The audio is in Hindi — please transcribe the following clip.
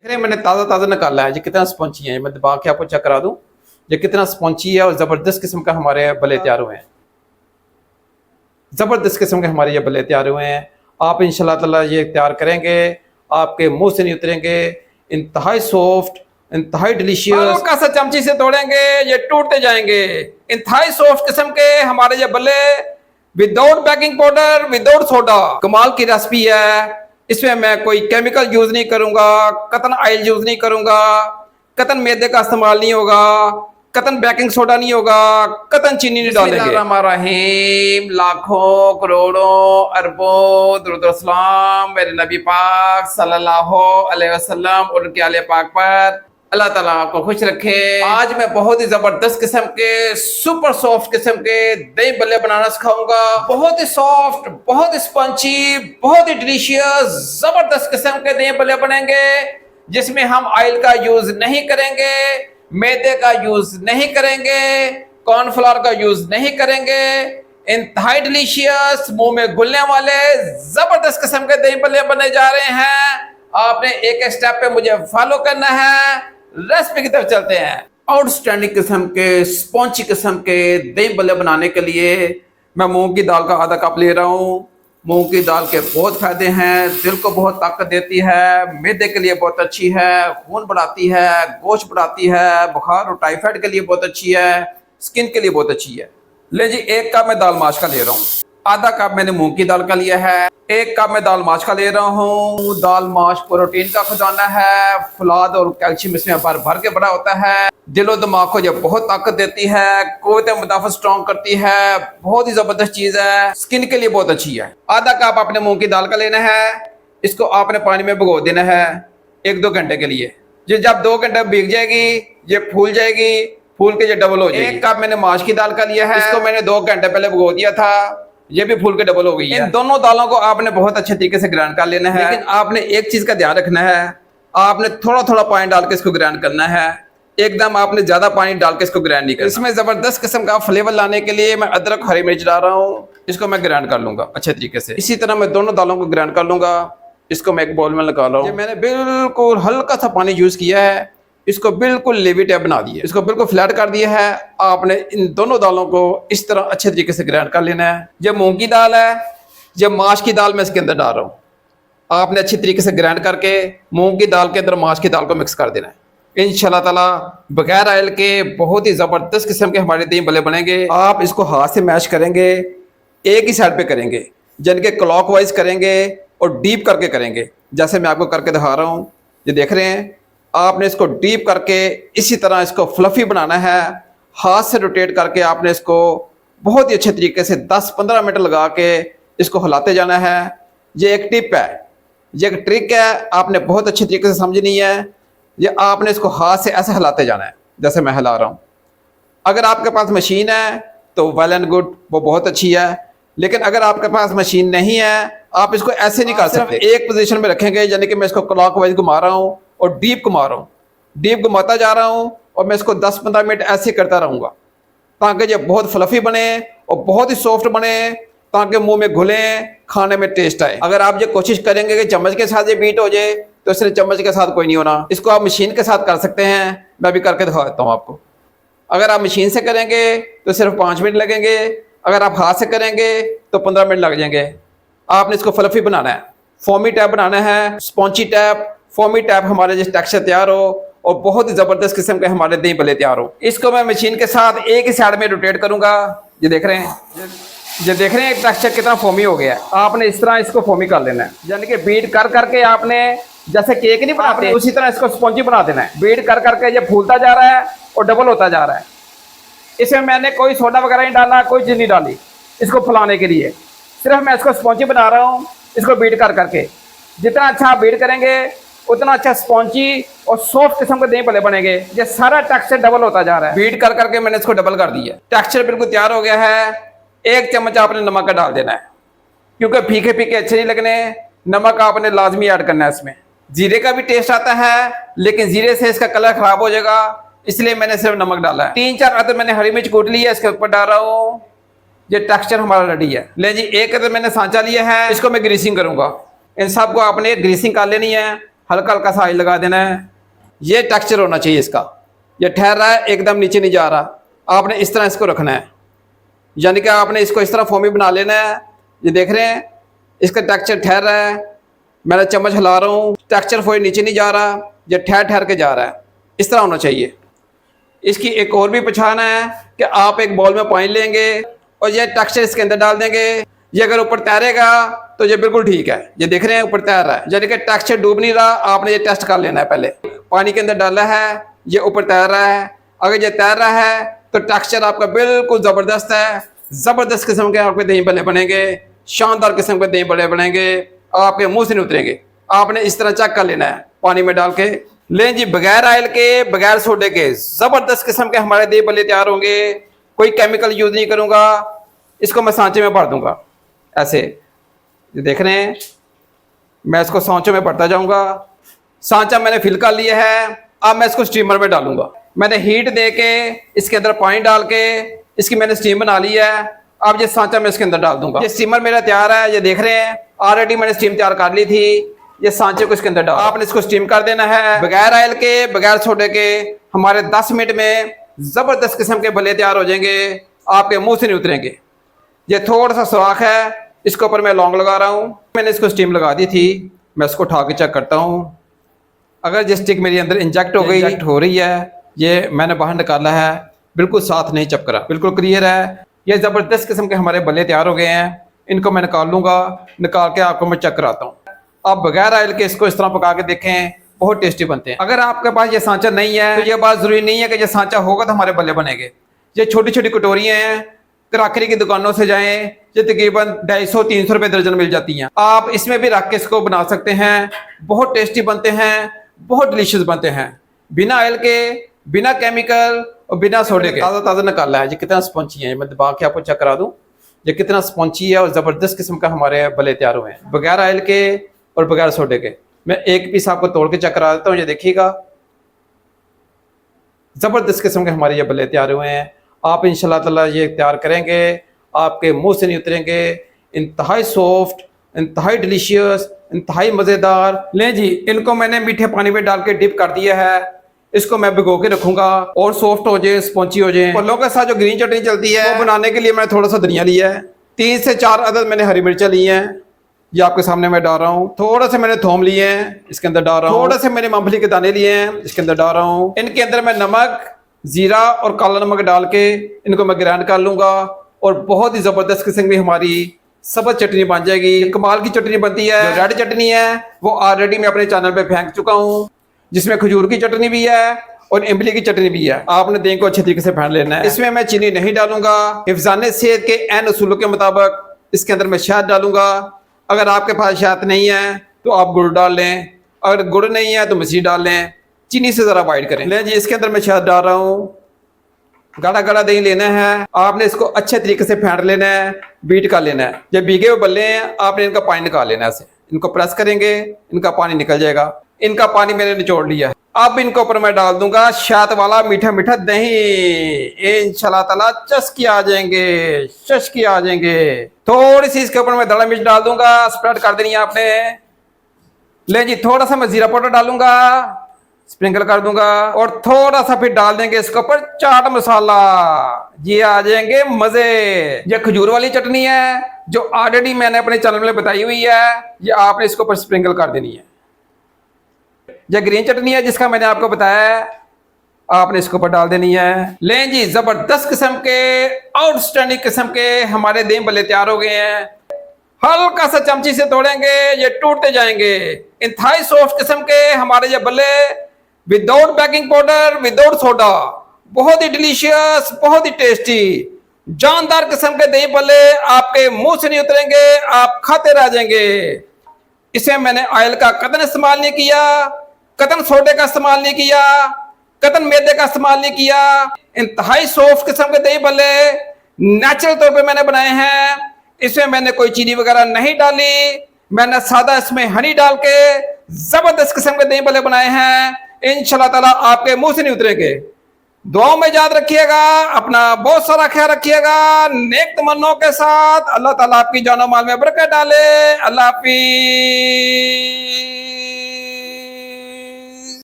मैंने ताज़ा ताज़ा निकाला है। ये कितना स्पंची है, मैं दबा के आपको चेक करा दूं। ये कितना स्पंची है और ज़बरदस्त किस्म का हमारे बल्ले तैयार हुए हैं। ज़बरदस्त किस्म के हमारे ये बल्ले तैयार हुए हैं। आप इंशाल्लाह ताला ये तैयार करेंगे, आपके मुंह से नहीं उतरेंगे। इंतहाई सॉफ्ट, इंतहाई डिलीशियस। कैसे चमची से तोड़ेंगे ये टूटते जाएंगे। इंतहाई सॉफ्ट किस्म के हमारे ये बल्ले, without baking powder, without soda. कमाल की रेसिपी है। इसमें मैं कोई केमिकल यूज नहीं करूंगा, कतन ऑयल यूज नहीं करूंगा, कतन मैदे का इस्तेमाल नहीं होगा, कतन बेकिंग सोडा नहीं होगा, कतन चीनी नहीं डालेंगे। हमारा लाखों करोड़ों अरबों दुरूद सलाम मेरे नबी पाक सल्लल्लाहु अलैहि वसल्लम और उनके आले पाक पर। अल्लाह ताला आपको खुश रखे। आज मैं बहुत ही जबरदस्त किस्म के, सुपर सॉफ्ट किस्म के दही बल्ले बनाना सिखाऊंगा। बहुत ही सॉफ्ट, बहुत ही स्पंची, बहुत ही डिलीशियस, जबरदस्त किस्म के दही बल्ले बनेंगे जिसमें हम ऑयल का यूज नहीं करेंगे, मैदे का यूज नहीं करेंगे, कॉर्नफ्लोर का यूज नहीं करेंगे। इंतहाई डिलीशियस, मुंह में घुलने वाले जबरदस्त किस्म के दही बल्ले बने जा रहे हैं। आपने एक एक स्टेप पे मुझे फॉलो करना है। रेसिपी की तरफ चलते हैं। आउटस्टैंडिंग किस्म के, स्पॉन्ची किस्म के दही बल्ले बनाने के लिए मैं मूंग की दाल का आधा कप ले रहा हूँ। मूंग की दाल के बहुत फायदे हैं। दिल को बहुत ताकत देती है, मैदे के लिए बहुत अच्छी है, खून बढ़ाती है, गोश्त बढ़ाती है, बुखार और टाइफाइड के लिए बहुत अच्छी है, स्किन के लिए बहुत अच्छी है। ले जी, एक कप मैं दाल माश का ले रहा हूँ। आधा कप मैंने मूंग की दाल का लिया है। एक कप मैं दाल माश का ले रहा हूँ। दाल माश प्रोटीन का खजाना है। फुलाद और कैल्शियम इसमें भर भर के बड़ा होता है। दिलो दिमाग को ये बहुत ताकत देती है, कुव्वत मुदाफ़त स्ट्रॉन्ग करती है। बहुत ही जबरदस्त चीज है, स्किन के लिए बहुत अच्छी है। आधा कप आपने मूंग की दाल का लेना है। इसको आपने पानी में भिगो देना है 1-2 घंटे के लिए। ये जब 2 घंटे भीग जाएगी, ये फूल जाएगी, फूल के ये डबल हो जाएगी। एक कप मैंने माश की दाल का लिया है। इसको मैंने 2 घंटे पहले भिगो दिया था, ये भी फूल के डबल हो गई है। इन दोनों दालों को आपने बहुत अच्छे तरीके से ग्राइंड कर लेना है। लेकिन आपने एक चीज का ध्यान रखना है, आपने थोड़ा थोड़ा पानी डाल के इसको ग्राइंड करना है। एकदम आपने ज्यादा पानी डाल के इसको ग्राइंड नहीं करना। इसमें जबरदस्त किस्म का फ्लेवर लाने के लिए मैं अदरक, हरी मिर्च डाल रहा हूँ। इसको मैं ग्राइंड कर लूंगा अच्छे तरीके से। इसी तरह मैं दोनों दालों को ग्राइंड कर लूंगा। इसको मैं एक बाउल में निकाल रहा हूँ। मैंने बिल्कुल हल्का सा पानी यूज किया है। इसको बिल्कुल लेवी टाइप बना दिया, इसको बिल्कुल फ्लैट कर दिया है। आपने इन दोनों दालों को इस तरह अच्छे तरीके से ग्राइंड कर लेना है। ये मूंग की दाल है, ये माश की दाल मैं इसके अंदर डाल रहा हूँ। आपने अच्छी तरीके से ग्राइंड करके मूंग की दाल के अंदर माश की दाल को मिक्स कर देना है। इंशाल्लाह ताला बगैर ऑयल के बहुत ही ज़बरदस्त किस्म के हमारे दही बल्ले बनेंगे। आप इसको हाथ से मैश करेंगे, एक ही साइड पे करेंगे, यानी कि क्लॉकवाइज करेंगे और डीप करके करेंगे, जैसे मैं आपको करके दिखा रहा हूँ। ये देख रहे हैं, आपने इसको डीप करके इसी तरह इसको फ्लफी बनाना है। हाथ से रोटेट करके आपने इसको बहुत ही अच्छे तरीके से 10-15 मिनट लगा के इसको हिलाते जाना है। ये एक टिप है, ये एक ट्रिक है, आपने बहुत अच्छे तरीके से समझनी है। ये आपने इसको हाथ से ऐसे हिलाते जाना है जैसे मैं हिला रहा हूँ। अगर आपके पास मशीन है तो वेल एंड गुड, वो बहुत अच्छी है। लेकिन अगर आपके पास मशीन नहीं है, आप इसको ऐसे नहीं कर सकते। एक पोजीशन में रखेंगे, यानी कि मैं इसको क्लॉकवाइज घुमा रहा हूँ और डीप घुमा रहा हूँ, डीप घुमाता जा रहा हूँ और मैं इसको 10-15 मिनट ऐसे करता रहूँगा ताकि ये बहुत फ्लफी बने और बहुत ही सॉफ्ट बने, ताकि मुंह में घुले, खाने में टेस्ट आए। अगर आप ये कोशिश करेंगे कि चम्मच के साथ ये बीट हो जाए, तो इसलिए चम्मच के साथ कोई नहीं होना। इसको आप मशीन के साथ कर सकते हैं, मैं भी करके दिखा देता हूँ आपको। अगर आप मशीन से करेंगे तो सिर्फ 5 मिनट लगेंगे, अगर आप हाथ से करेंगे तो 15 मिनट लग जाएंगे। आपने इसको फ्लफी बनाना है, फोमी टैप बनाना है, स्पॉन्ची टैप, फोमी टैप हमारे जिस टेक्सचर तैयार हो और बहुत ही जबरदस्त किस्म के हमारे दही बल्ले तैयार हो। इसको मैं मशीन के साथ एक ही साइड में रोटेट करूंगा। ये देख रहे हैं, ये देख रहे हैं टेक्सचर कितना फोमी हो गया है। आपने इस तरह इसको फोमी कर लेना है, यानी कि बीट कर करके आपने जैसे केक नहीं बनाते उसी तरह इसको स्पॉन्जी बना देना है। बीट कर करके ये फूलता जा रहा है और डबल होता जा रहा है। इसमें मैंने कोई सोडा वगैरह नहीं डाला, कोई चीज़ नहीं डाली इसको फुलाने के लिए। सिर्फ मैं इसको स्पॉन्जी बना रहा हूँ, इसको बीट कर करके। जितना अच्छा आप बीट करेंगे उतना अच्छा स्पॉन्जी और सॉफ्ट किस्म के दही बल्ले बनेंगे। ये सारा टेक्सचर डबल होता जा रहा है। बीट कर करके मैंने इसको डबल कर दिया, टेक्सचर बिल्कुल तैयार हो गया है। 1 चम्मच आपने नमक का डाल देना है, क्योंकि फीके फीके अच्छे नहीं लगने। नमक आपने लाजमी ऐड करना है इसमें। जीरे का भी टेस्ट आता है, लेकिन जीरे से इसका कलर खराब हो जाएगा, इसलिए मैंने सिर्फ नमक डाला है। 3-4 अदर मैंने हरी मिर्च कूट ली है, इसके ऊपर डाल रहा हूँ। ये टेक्सचर हमारा रेडी है। ले जी, 1 अदर मैंने सांचा लिया है, इसको मैं ग्रीसिंग करूंगा। इन सबको आपने ग्रीसिंग कर लेनी है। हल्का हल्का सा ऑयल लगा देना है। ये टेक्सचर होना चाहिए इसका, ये ठहर रहा है, एकदम नीचे नहीं जा रहा। आपने इस तरह इसको रखना है, यानी कि आपने इसको इस तरह फोमी बना लेना है। ये देख रहे हैं, इसका टेक्सचर ठहर रहा है, मैंने चम्मच हिला रहा हूँ, टेक्सचर फोई नीचे नहीं जा रहा, ये ठहर ठहर के जा रहा है। इस तरह होना चाहिए। इसकी एक और भी पहचान है कि आप एक बाउल में पानी लेंगे और ये टेक्सचर इसके अंदर डाल देंगे। ये अगर ऊपर तैरेगा तो ये बिल्कुल ठीक है। ये देख रहे हैं ऊपर तैर रहा है, यानी कि टेक्सचर डूब नहीं रहा। आपने ये टेस्ट कर लेना है, पहले पानी के अंदर डाला है, ये ऊपर तैर रहा है। अगर ये तैर रहा है तो टेक्सचर आपका बिल्कुल ज़बरदस्त है। ज़बरदस्त किस्म के आपके दही भल्ले बनेंगे, शानदार किस्म के दही भल्ले बनेंगे, आपके मुंह से नहीं उतरेंगे। आपने इस तरह चेक कर लेना है पानी में डाल के। लें जी, बगैर ऑयल के, बगैर सोडे के ज़बरदस्त किस्म के हमारे दही भल्ले तैयार होंगे। कोई केमिकल यूज़ नहीं करूँगा। इसको मैं सांचे में भर दूंगा ऐसे, ये देख रहे हैं, मैं इसको सांचों में भरता जाऊंगा। सांचा मैंने फिल कर लिया है। अब मैं इसको स्टीमर में डालूंगा। मैंने हीट दे के इसके अंदर पानी डाल के इसकी मैंने स्टीम बना ली है। अब ये सांचा मैं इसके अंदर डाल दूंगा। ये स्टीमर मेरा तैयार है, ये देख रहे हैं, ऑलरेडी मैंने स्टीम तैयार कर ली थी। ये सांचे को इसके अंदर डाल, आपने इसको स्टीम कर देना है। बगैर ऑयल के, बगैर सोडे के हमारे 10 मिनट में जबरदस्त किस्म के भल्ले तैयार हो जाएंगे, आपके मुंह से नहीं उतरेंगे। ये थोड़ा सा सुराख है, इसके ऊपर मैं लौंग लगा रहा हूँ। मैंने इसको स्टीम लगा दी थी, मैं इसको उठा के चेक करता हूँ। अगर ये स्टिक मेरे अंदर इंजेक्ट हो गई, इंजेक्ट हो रही है, ये मैंने बाहर निकाला है, बिल्कुल साथ नहीं चपक रहा, बिल्कुल क्लियर है। ये ज़बरदस्त किस्म के हमारे भल्ले तैयार हो गए हैं। इनको मैं निकाल लूँगा, निकाल के आपको मैं चेक कराता हूँ। आप बगैर ऑयल के इसको इस तरह पका के देखें, बहुत टेस्टी बनते हैं। अगर आपके पास ये सांचा नहीं है तो ये बात ज़रूरी नहीं है कि ये सांचा होगा तो हमारे भल्ले बनेंगे। ये छोटी छोटी कटोरियाँ हैं, कराकरी की दुकानों से जाएं, ये तकरीबन 250-300 रुपये दर्जन मिल जाती हैं। आप इसमें भी रख के इसको बना सकते हैं, बहुत टेस्टी बनते हैं, बहुत डिलीशियस बनते हैं, बिना ऑयल के, बिना केमिकल और बिना सोडे के। ताज़ा ताज़ा निकाला है। ये कितना स्पंची है, मैं दबा के आपको चेक करा दूं, ये कितना स्पंची है और ज़बरदस्त किस्म का हमारे भल्ले तैयार हुए हैं, बगैर ऑयल के और बगैर सोडे के। मैं एक पीस आपको तोड़ के चेक करा देता हूँ, ये देखिएगा, ज़बरदस्त किस्म के हमारे ये भल्ले तैयार हुए हैं। आप इंशाल्लाह ताला ये तैयार करेंगे, आपके मुंह से नहीं उतरेंगे। इंतहाई सॉफ्ट, इंतहाई डिलीशियस, इंतहाई मज़ेदार। लें जी, इनको मैंने मीठे पानी में डाल के डिप कर दिया है। इसको मैं भिगो के रखूंगा और सॉफ्ट हो जाए, स्पॉन्ची हो जाए। फलों के साथ जो ग्रीन चटनी चलती है वो बनाने के लिए मैंने थोड़ा सा धनिया लिया है, 3 से 4 अदद मैंने हरी मिर्चा ली हैं, ये आपके सामने मैं डाल रहा हूँ। थोड़ा से मैंने थोम लिए हैं, इसके अंदर डाल रहा हूँ। थोड़ा से मैंने मूंगफली के दाने लिए हैं, इसके अंदर डाल रहा हूँ। इनके अंदर मैं नमक, जीरा और काला नमक डाल के इनको मैं ग्राइंड कर लूंगा और बहुत ही ज़बरदस्त किस्म की हमारी सब्ज़ चटनी बन जाएगी। कमाल की चटनी बनती है। जो रेड चटनी है वो ऑलरेडी मैं अपने चैनल पे फेंक चुका हूँ, जिसमें खजूर की चटनी भी है और इमली की चटनी भी है। आपने दही को अच्छे तरीके से फेंट लेना है। इसमें मैं चीनी नहीं डालूंगा। हिफ्ज़ाने सेहत के ऐन उसूलों के मुताबिक इसके अंदर मैं शहद डालूंगा। अगर आपके पास शहद नहीं है तो आप गुड़ डाल लें, अगर गुड़ नहीं है तो मसीह डाल लें, चीनी से ज़रा अवॉइड करें। ले जी, इसके अंदर मैं शहद डाल रहा हूँ। गाढ़ा गाढ़ा दही लेना है, आपने इसको अच्छे तरीके से फेंट लेना है, बीट कर लेना है। जब भीगे हुए भल्ले हैं, आपने इनका पानी निकाल लेना है। ऐसे इनको प्रेस करेंगे, इनका पानी निकल जाएगा। इनका पानी मैंने निचोड़ लिया है। अब इनको ऊपर मैं डाल दूंगा शहद वाला मीठा मीठा दही। इंशाल्लाह ताला चस्की आ जाएंगे, चस्की आ जाएंगे। थोड़ी सी इसके ऊपर मैं दड़ा मिर्च डाल दूंगा, स्प्रेड कर देनी है आपने। ले जी, थोड़ा सा मैं जीरा पाउडर डालूंगा, स्प्रिंकल कर दूंगा और थोड़ा सा फिर डाल देंगे इसके ऊपर चाट मसाला। ये आ जाएंगे मजे। ये खजूर वाली चटनी है जो ऑलरेडी मैंने अपने चैनल में बताई हुई है, ये आपने इसके ऊपर स्प्रिंकल कर देनी है। ये ग्रीन चटनी है जिसका मैंने आपको बताया है, आपने इसके ऊपर डाल देनी है। लें जी, जबरदस्त किस्म के, आउटस्टैंडिंग किस्म के हमारे दही भल्ले तैयार हो गए हैं। हल्का सा चमची से तोड़ेंगे, ये टूटते जाएंगे। इंतहाई सॉफ्ट किस्म के हमारे ये bhalle, without baking powder, without soda, बहुत ही डिलीशियस, बहुत ही टेस्टी, जानदार किस्म के दही भल्ले आपके मुंह से नहीं उतरेंगे, आप खाते रह जाएंगे। इसमें मैंने ऑयल का कतन इस्तेमाल नहीं किया, कतन सोडे का इस्तेमाल नहीं किया, कतन मैदे का इस्तेमाल नहीं किया। इंतहाई सॉफ्ट किस्म के दही भल्ले नेचुरल तौर पे मैंने बनाए हैं। इसमें मैंने कोई चीनी वगैरह नहीं डाली, मैंने सादा इसमें हनी डाल के जबरदस्त किस्म के दही भल्ले बनाए हैं। इंशाल्लाह ताला आपके मुंह से नहीं उतरेंगे। दुआओं में याद रखिएगा, अपना बहुत सारा ख्याल रखिएगा, नेक तमन्नों के साथ। अल्लाह ताला आपकी जानो माल में बरकत डाले। अल्लाह हाफिज।